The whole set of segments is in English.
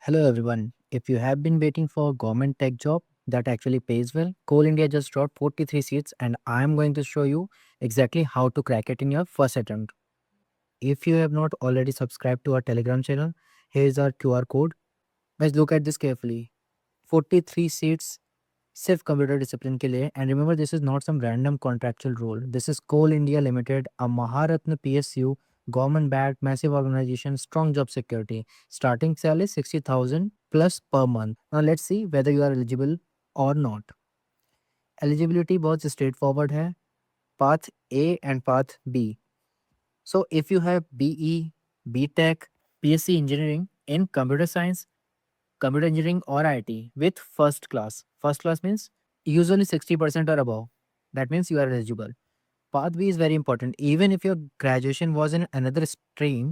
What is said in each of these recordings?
Hello everyone. If you have been waiting for a government tech job that actually pays well, Coal India just dropped 43 seats and I am going to show you exactly how to crack it in your first attempt. If you have not already subscribed to our Telegram channel, here is our QR code. Let's look at this carefully. 43 seats सिर्फ computer discipline के लिए and remember this is not some random contractual role this is Coal India Limited a Maharatna PSU government backed massive organization strong job security starting salary 60,000 plus per month. Now let's see whether you are eligible or not. Eligibility बहुत straightforward है, path A and path B. So if you have BE, BTech, PSC engineering in computer science, computer engineering or IT with first class. First class means usually 60% or above. That means you are eligible. Path B is very important. Even if your graduation was in another stream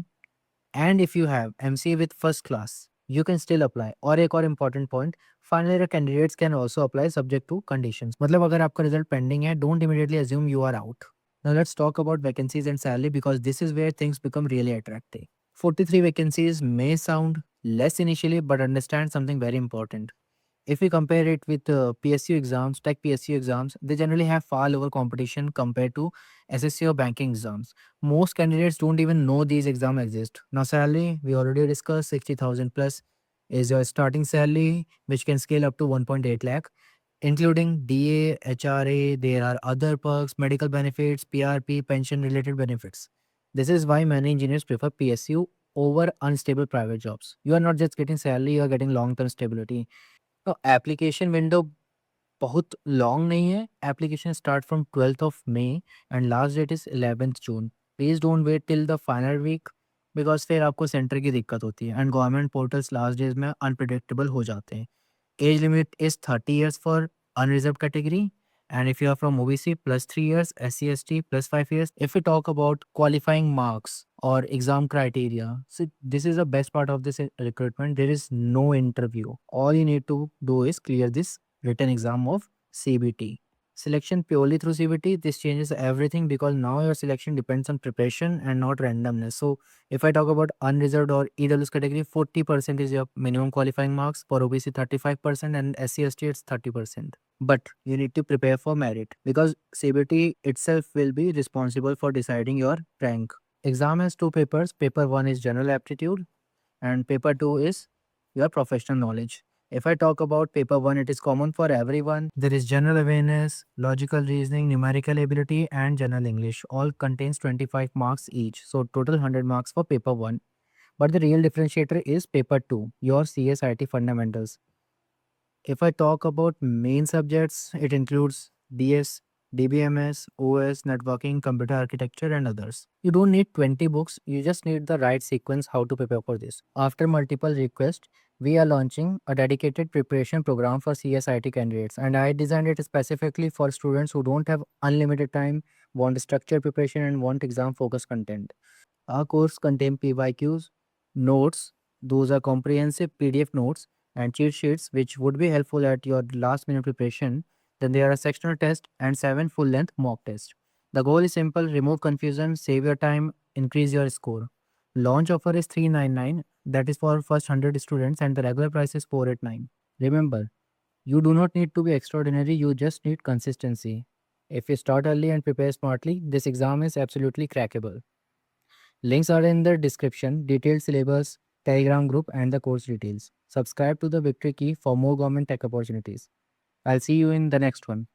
and if you have MCA with first class, you can still apply. और एक और important point, final year candidates can also apply subject to conditions. मतलब अगर आपका result pending है, don't immediately assume you are out. Now let's talk about vacancies and salary because this is where things become really attractive. 43 vacancies may sound less initially, but understand something very important. If we compare it with PSU exams, tech PSU exams, they generally have far lower competition compared to SSC or banking exams. Most candidates don't even know these exams exist. Now, salary, we already discussed 60,000 plus is your starting salary, which can scale up to 1.8 lakh, including DA, HRA. There are other perks, medical benefits, PRP, pension related benefits. This is why many engineers prefer PSU over unstable private jobs. You are not just getting salary, you are getting long term stability. तो application window बहुत long नहीं है। Application start from 12th of मई and last date is 11th June. Please don't wait till the final week because फिर आपको centre की दिक्कत होती है and government portals last days में अनप्रिडिक्टेबल हो जाते हैं। Age limit is 30 years for unreserved category. And if you are from OBC, plus 3 years, SC, ST, plus 5 years. If we talk about qualifying marks or exam criteria, so this is the best part of this recruitment. There is no interview. All you need to do is clear this written exam of CBT. Selection purely through CBT, this changes everything because now your selection depends on preparation and not randomness. So if I talk about unreserved or EWS category, 40% is your minimum qualifying marks. For OBC, 35% and SC/ST it's 30%. But you need to prepare for merit because CBT itself will be responsible for deciding your rank. Exam has two papers. Paper 1 is general aptitude and paper 2 is your professional knowledge. If I talk about paper 1, it is common for everyone. There is general awareness, logical reasoning, numerical ability, and general English. All contains 25 marks each. So total 100 marks for paper 1. But the real differentiator is paper 2, your CSIT fundamentals. If I talk about main subjects, it includes DS, DBMS, OS, networking, computer architecture, and others. You don't need 20 books, you just need the right sequence how to prepare for this. After multiple requests, we are launching a dedicated preparation program for CSIT candidates, and I designed it specifically for students who don't have unlimited time, want structured preparation, and want exam focused content. Our course contains PYQs, notes, those are comprehensive PDF notes, and cheat sheets which would be helpful at your last minute preparation. Then there are sectional tests and 7 full length mock tests. The goal is simple, remove confusion, save your time, increase your score. Launch offer is 399, that is for first 100 students, and the regular price is 489. Remember, you do not need to be extraordinary, you just need consistency. If you start early and prepare smartly, this exam is absolutely crackable. Links are in the description, detailed syllabus, Telegram group, and the course details. Subscribe to the Victory Key for more government tech opportunities. I'll see you in the next one.